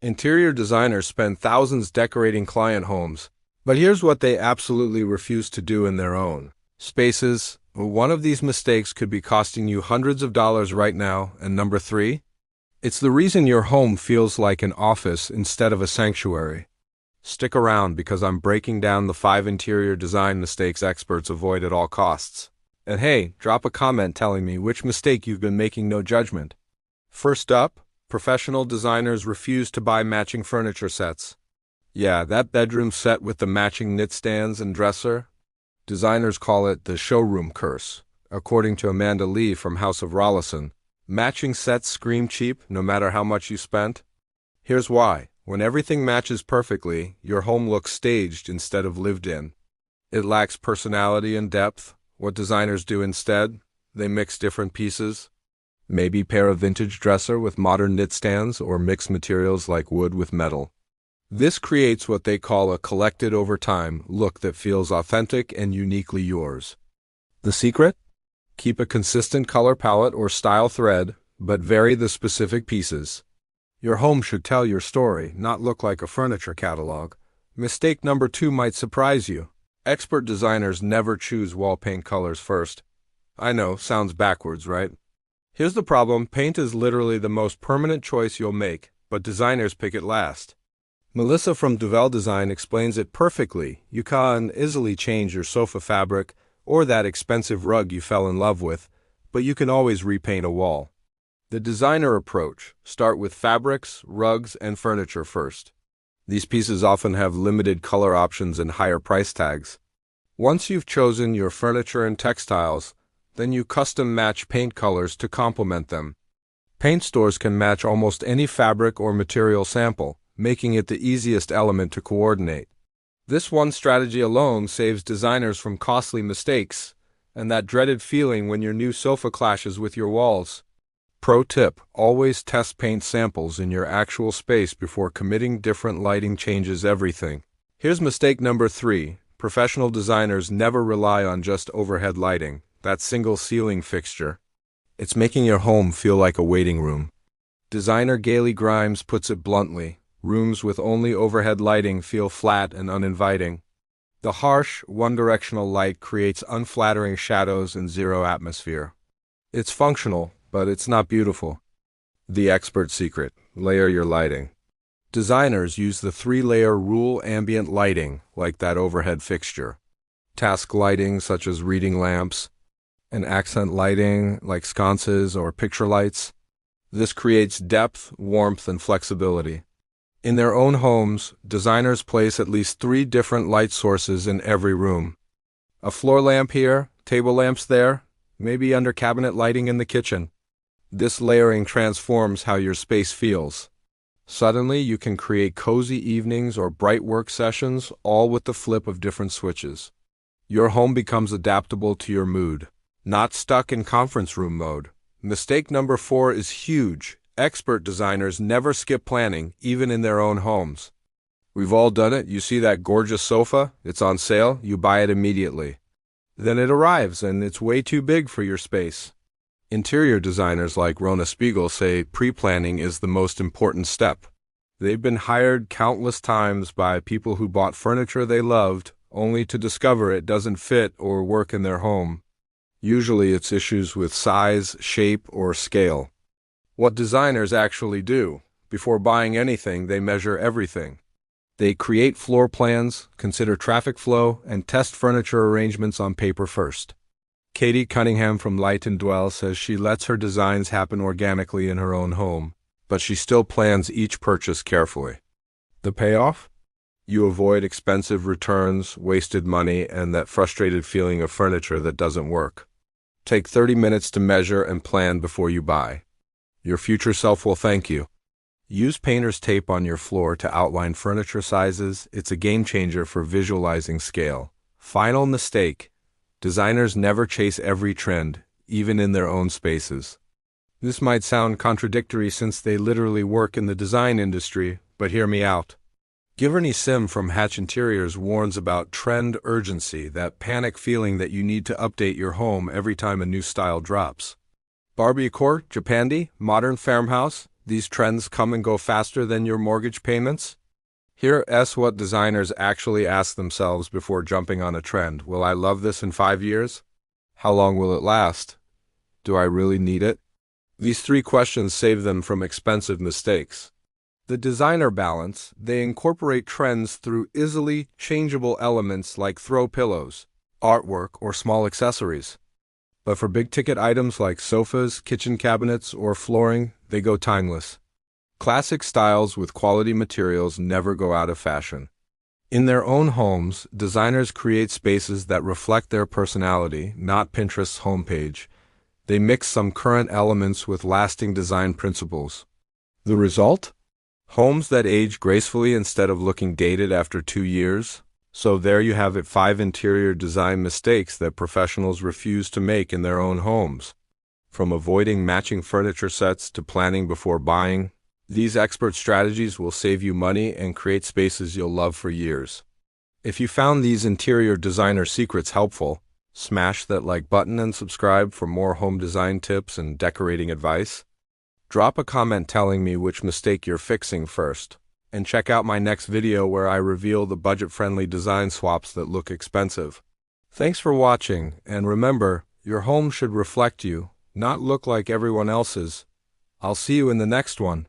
Interior designers spend thousands decorating client homes, but here's what they absolutely refuse to do in their own spaces. One of these mistakes could be costing you hundreds of dollars right now, and number three, it's the reason your home feels like an office instead of a sanctuary. Stick around because I'm breaking down the 5 interior design mistakes experts avoid at all costs. And hey, drop a comment telling me which mistake you've been making, no judgment. First up, professional designers refuse to buy matching furniture sets. Yeah, that bedroom set with the matching knit stands and dresser. Designers call it the showroom curse. According to Amanda Lee from House of Rollison, matching sets scream cheap no matter how much you spent. Here's why. When everything matches perfectly, your home looks staged instead of lived in. It lacks personality and depth. What designers do instead? They mix different pieces. Maybe pair a vintage dresser with modern knit stands or mix materials like wood with metal. This creates what they call a collected over time look that feels authentic and uniquely yours. The secret? Keep a consistent color palette or style thread, but vary the specific pieces. Your home should tell your story, not look like a furniture catalog. Mistake number 2 might surprise you. Expert designers never choose wall paint colors first. I know, sounds backwards, right? Here's the problem, paint is literally the most permanent choice you'll make, but designers pick it last. Melissa from Duvel Design explains it perfectly. You can easily change your sofa fabric or that expensive rug you fell in love with, but you can always repaint a wall. The designer approach: start with fabrics, rugs, and furniture first. These pieces often have limited color options and higher price tags. Once you've chosen your furniture and textiles, then you custom match paint colors to complement them. Paint stores can match almost any fabric or material sample, making it the easiest element to coordinate. This one strategy alone saves designers from costly mistakes and that dreaded feeling when your new sofa clashes with your walls. Pro tip: always test paint samples in your actual space before committing. Different lighting changes everything. Here's mistake number 3. Professional designers never rely on just overhead lighting, that single ceiling fixture. It's making your home feel like a waiting room. Designer Gailey Grimes puts it bluntly: rooms with only overhead lighting feel flat and uninviting. The harsh, one-directional light creates unflattering shadows and zero atmosphere. It's functional, but it's not beautiful. The expert secret: layer your lighting. Designers use the 3-layer rule: ambient lighting, like that overhead fixture, task lighting, such as reading lamps, and accent lighting, like sconces or picture lights. This creates depth, warmth, and flexibility. In their own homes, designers place at least 3 different light sources in every room. A floor lamp here, table lamps there, maybe under cabinet lighting in the kitchen. This layering transforms how your space feels. Suddenly, you can create cozy evenings or bright work sessions, all with the flip of different switches. Your home becomes adaptable to your mood, not stuck in conference room mode. Mistake number 4 is huge. Expert designers never skip planning, even in their own homes. We've all done it. You see that gorgeous sofa, it's on sale, you buy it immediately. Then it arrives and it's way too big for your space. Interior designers like Rona Spiegel say pre-planning is the most important step. They've been hired countless times by people who bought furniture they loved, only to discover it doesn't fit or work in their home. Usually it's issues with size, shape, or scale. What designers actually do: before buying anything, they measure everything. They create floor plans, consider traffic flow, and test furniture arrangements on paper first. Katie Cunningham from Light and Dwell says she lets her designs happen organically in her own home, but she still plans each purchase carefully. The payoff? You avoid expensive returns, wasted money, and that frustrated feeling of furniture that doesn't work. Take 30 minutes to measure and plan before you buy. Your future self will thank you. Use painter's tape on your floor to outline furniture sizes. It's a game changer for visualizing scale. Final mistake: designers never chase every trend, even in their own spaces. This might sound contradictory since they literally work in the design industry, but hear me out. Giverny Sim from Hatch Interiors warns about trend urgency, that panic feeling that you need to update your home every time a new style drops. Barbie Court, Japandi, Modern Farmhouse, these trends come and go faster than your mortgage payments? Here's what designers actually ask themselves before jumping on a trend. Will I love this in 5 years? How long will it last? Do I really need it? These three questions save them from expensive mistakes. The designer balance, they incorporate trends through easily changeable elements like throw pillows, artwork, or small accessories. But for big-ticket items like sofas, kitchen cabinets, or flooring, they go timeless. Classic styles with quality materials never go out of fashion. In their own homes, designers create spaces that reflect their personality, not Pinterest's homepage. They mix some current elements with lasting design principles. The result? Homes that age gracefully instead of looking dated after 2 years. So there you have it, 5 interior design mistakes that professionals refuse to make in their own homes. From avoiding matching furniture sets to planning before buying, these expert strategies will save you money and create spaces you'll love for years. If you found these interior designer secrets helpful, smash that like button and subscribe for more home design tips and decorating advice. Drop a comment telling me which mistake you're fixing first. And check out my next video where I reveal the budget-friendly design swaps that look expensive. Thanks for watching, and remember, your home should reflect you, not look like everyone else's. I'll see you in the next one.